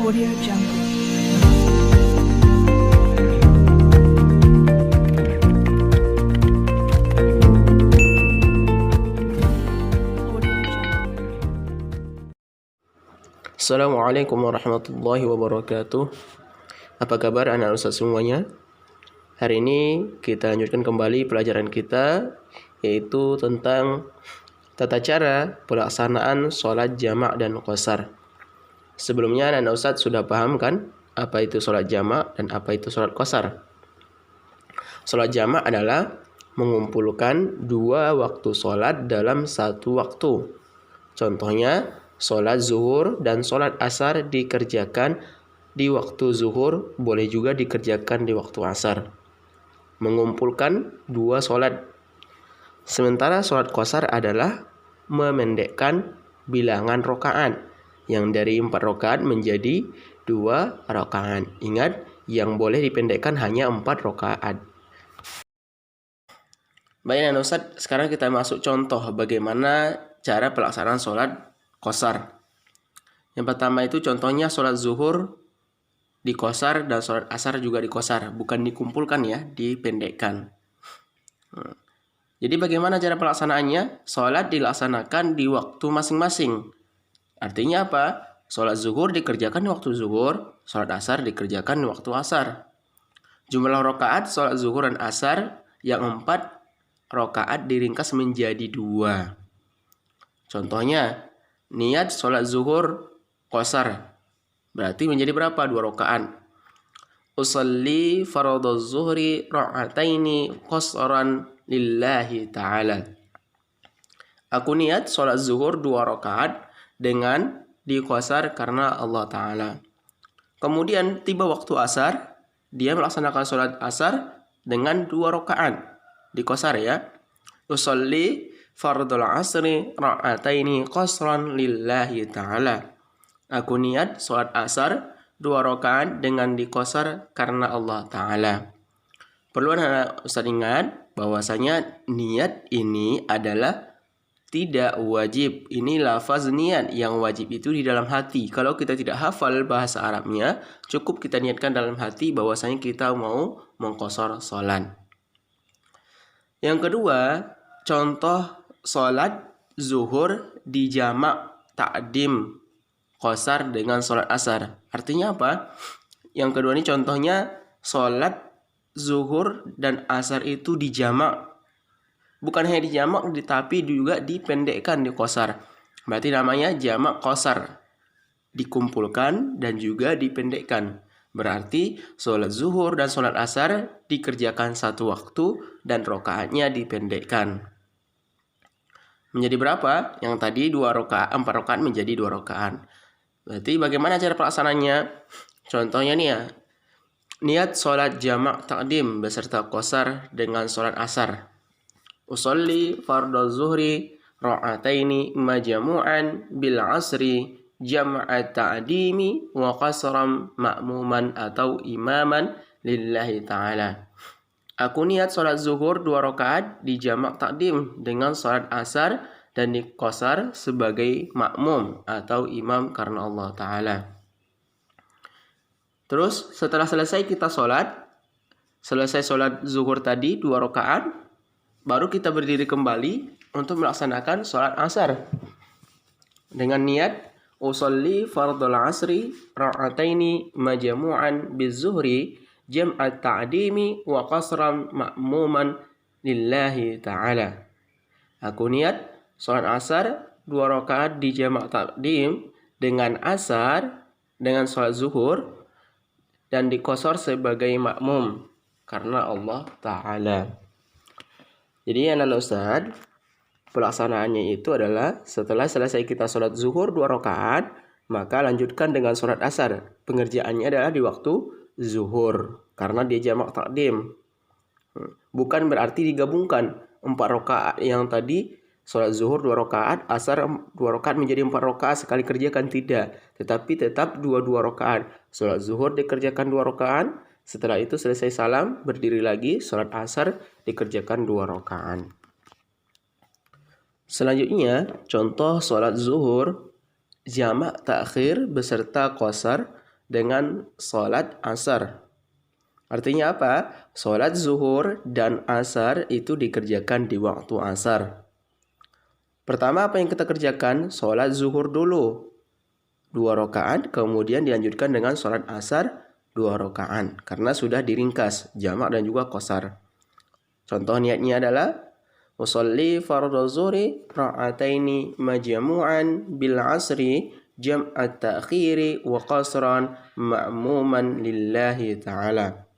Audio Jungle. Assalamualaikum warahmatullahi wabarakatuh. Apa kabar anak ustaz semuanya? Hari ini kita lanjutkan kembali pelajaran kita, yaitu tentang tata cara pelaksanaan sholat jamak dan qasar. Sebelumnya anak ustaz sudah paham kan apa itu sholat jamak dan apa itu sholat qasar? Sholat jamak adalah mengumpulkan dua waktu sholat dalam satu waktu. Contohnya, sholat zuhur dan sholat asar dikerjakan di waktu zuhur, boleh juga dikerjakan di waktu asar. Mengumpulkan dua sholat. Sementara sholat qasar adalah memendekkan bilangan rokaat, yang dari 4 rokaat menjadi 2 rokaat. Ingat, yang boleh dipendekkan hanya 4 rokaat. Baik Ustaz, sekarang kita masuk contoh bagaimana cara pelaksanaan sholat qasar. Yang pertama itu contohnya sholat zuhur diqasar dan sholat asar juga diqasar, bukan dikumpulkan ya, dipendekkan. Jadi bagaimana cara pelaksanaannya? Sholat dilaksanakan di waktu masing-masing. Artinya apa? Sholat zuhur dikerjakan di waktu zuhur, sholat asar dikerjakan di waktu asar. Jumlah rakaat sholat zuhur dan asar yang 4 rakaat diringkas menjadi 2. Contohnya, niat sholat zuhur qasar berarti menjadi berapa? 2 rakaat. Usalli fardhu zuhri ra'ataini qasran lillahi ta'ala. Aku niat sholat zuhur 2 rakaat dengan diqasar karena Allah Ta'ala. Kemudian tiba waktu asar, dia melaksanakan sholat asar dengan 2 rakaat. Diqasar ya. Usalli fardhul asri ra'ataini qasran lillahi ta'ala. Aku niat sholat asar 2 rakaat dengan diqasar karena Allah Ta'ala. Perlu Ustaz ingat bahwasanya niat ini adalah tidak wajib. Ini lafaz niat, yang wajib itu di dalam hati. Kalau kita tidak hafal bahasa Arabnya, cukup kita niatkan dalam hati bahwasanya kita mau mengqasar sholat. Yang kedua, contoh sholat zuhur di jamak ta'dim qasar dengan sholat asar. Artinya apa? Yang kedua ini contohnya sholat zuhur dan asar itu di jamak. Bukan hanya di jamak, tapi juga dipendekkan di qasar. Berarti namanya jamak qasar. Dikumpulkan dan juga dipendekkan. Berarti sholat zuhur dan sholat asar dikerjakan satu waktu dan rokaatnya dipendekkan. Menjadi berapa? Yang tadi 2 rakaat, 4 rakaat menjadi 2 rakaat. Berarti bagaimana cara pelaksananya? Contohnya nih ya. Niat sholat jamak takdim beserta qasar dengan sholat asar. Usolli fardhu zuhri ra'ataini majmu'an bil asri jam'at ta'dimi wa qasram ma'muman atau imaman lillahi ta'ala. Aku niat sholat zuhur 2 rakaat di jamak takdim dengan sholat asar dan diqasar sebagai makmum atau imam karena Allah Ta'ala. Terus setelah selesai kita selesai sholat zuhur tadi 2 rakaat, baru kita berdiri kembali untuk melaksanakan sholat asar dengan niat usolli fardhul asri ra'ataini majmu'an bizuhri jam'at ta'dimi wa qasran ma'muman lillahi ta'ala. Aku niat sholat asar 2 rakaat di jamak takdim dengan asar dengan sholat zuhur dan diqasar sebagai makmum karena Allah Ta'ala. Jadi anak Ustaz, pelaksanaannya itu adalah setelah selesai kita sholat zuhur 2 rakaat, maka lanjutkan dengan sholat asar. Pengerjaannya adalah di waktu zuhur karena dia jamak takdim. Bukan berarti digabungkan 4 rakaat yang tadi sholat zuhur 2 rakaat, asar 2 rakaat menjadi 4 rakaat sekali kerjakan, tidak. Tetapi tetap 2 rakaat. Sholat zuhur dikerjakan 2 rakaat. Setelah itu selesai salam, berdiri lagi, sholat asar dikerjakan 2 rakaat. Selanjutnya, contoh sholat zuhur jamak takhir beserta qasar dengan sholat asar. Artinya apa? Sholat zuhur dan asar itu dikerjakan di waktu asar. Pertama apa yang kita kerjakan? Sholat zuhur dulu 2 rakaat, kemudian dilanjutkan dengan sholat asar 2 rakaat. Karena sudah diringkas, jamak dan juga qasar. Contoh niatnya adalah usolli fardhu zuhri raka'ataini majmu'an bil asri jam'at ta'khiri wa qasran ma'muman lillahi ta'ala.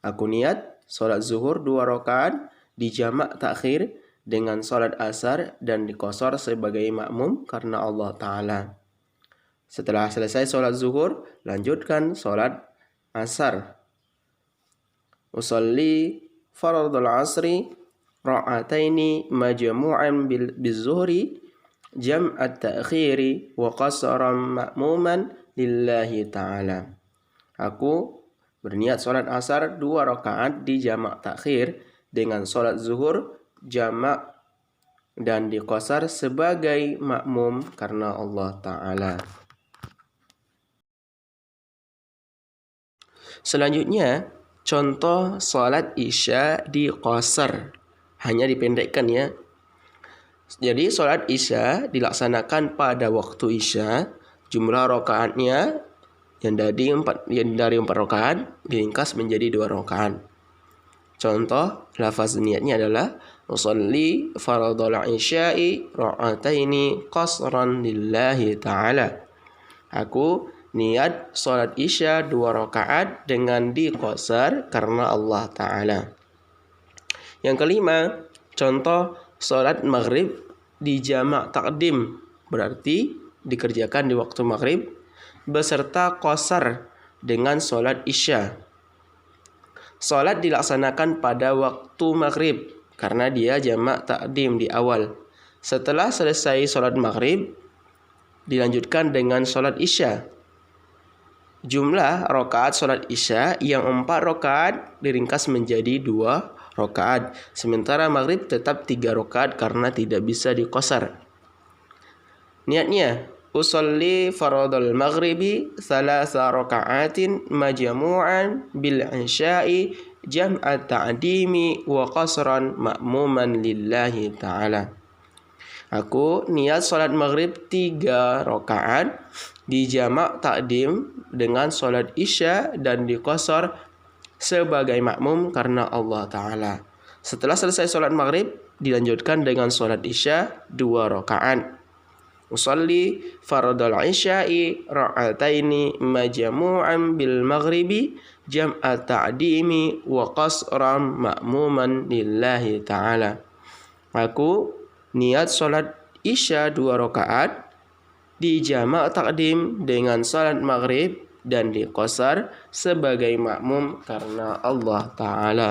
Aku niat sholat zuhur 2 rakaat dijamak takhir dengan sholat asar dan diqasar sebagai makmum karena Allah Ta'ala. Setelah selesai sholat zuhur, lanjutkan sholat asar. Usolli fardhul asri raka'ataini majmu'an bizuhri jam'at ta'khiri wa qasran ma'muman lillahi ta'ala. Aku berniat sholat asar 2 rakaat di jamak takhir dengan sholat zuhur jamak dan diqasar sebagai makmum karena Allah Ta'ala. Selanjutnya, contoh sholat isya diqasar. Hanya dipendekkan ya. Jadi sholat isya dilaksanakan pada waktu isya. Jumlah rakaatnya yang dari 4 rakaat diringkas menjadi 2 rakaat. Contoh lafaz niatnya adalah usolli fardhul isya'i raka'ataini qasran lillahi ta'ala. Aku niat sholat isya 2 rakaat dengan diqasar karena Allah Ta'ala. Yang kelima, contoh sholat maghrib di jamak takdim. Berarti dikerjakan di waktu maghrib beserta qasar dengan sholat isya. Sholat dilaksanakan pada waktu maghrib karena dia jamak takdim di awal. Setelah selesai sholat maghrib, dilanjutkan dengan sholat isya. Jumlah rakaat sholat isya yang 4 rakaat diringkas menjadi 2 rakaat. Sementara maghrib tetap 3 rakaat karena tidak bisa diqasar. Niatnya, usolli fardhul maghribi 3 raka'atin majmu'an bil isya'i jam'at ta'dimi wa qasran ma'muman lillahi ta'ala. Aku niat sholat maghrib 3 rakaat dijamak takdim dengan sholat isya dan diqasar sebagai makmum karena Allah Ta'ala. Setelah selesai sholat maghrib, dilanjutkan dengan sholat isya 2 rakaat. Usolli fardhul isya'i raka'ataini majmu'an bil maghribi jam'at ta'dimi wa qasran ma'muman lillahi ta'ala. Aku niat sholat isya 2 rakaat dijamak takdim dengan sholat maghrib dan diqasar sebagai makmum karena Allah Ta'ala.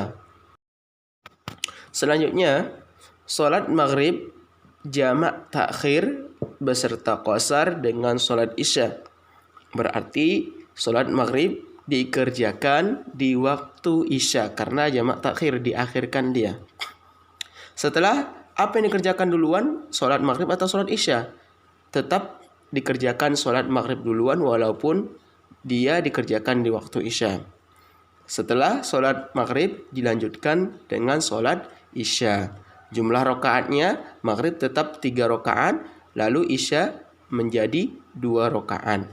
Selanjutnya, sholat maghrib jamak takhir beserta qasar dengan sholat isya. Berarti sholat maghrib dikerjakan di waktu isya karena jamak takhir diakhirkan dia. Setelah apa yang dikerjakan duluan, sholat maghrib atau sholat isya? Tetap dikerjakan sholat maghrib duluan walaupun dia dikerjakan di waktu isya. Setelah sholat maghrib dilanjutkan dengan sholat isya. Jumlah rakaatnya maghrib tetap 3 rakaat, lalu isya menjadi 2 rakaat.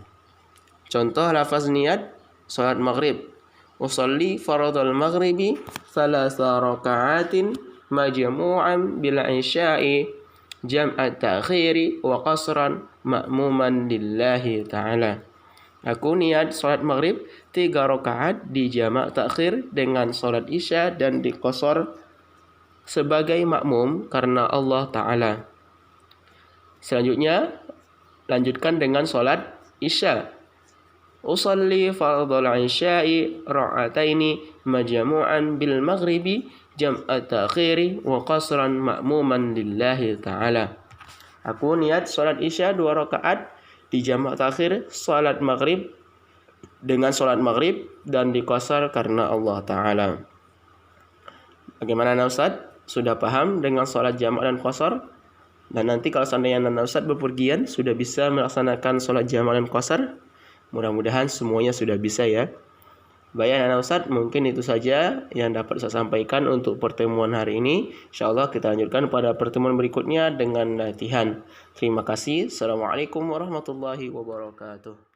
Contoh lafaz niat sholat maghrib. Usolli fardhul maghribi 3 raka'atin majmu'an bil isya'i jam'at ta'khiri wa qasran ma'muman lillahi ta'ala. Aku niat sholat maghrib 3 rakaat dijamak takhir dengan sholat isya dan diqasar sebagai makmum karena Allah Ta'ala. Selanjutnya, lanjutkan dengan sholat isya. Usolli fardhul isya'i raka'ataini majmu'an bil maghribi jam'at ta'khiri wa qasran ma'muman lillahi ta'ala. Aku niat sholat isya 2 rakaat dijamak takhir sholat maghrib dengan sholat maghrib dan diqasar karena Allah Ta'ala. Bagaimana Ustaz? Sudah paham dengan sholat jamak dan qasar? Dan nanti kalau seandainya Ustaz bepergian sudah bisa melaksanakan sholat jamak dan qasar? Mudah-mudahan semuanya sudah bisa ya. Baik anak Ustadz, mungkin itu saja yang dapat saya sampaikan untuk pertemuan hari ini. InsyaAllah kita lanjutkan pada pertemuan berikutnya dengan latihan. Terima kasih. Assalamualaikum warahmatullahi wabarakatuh.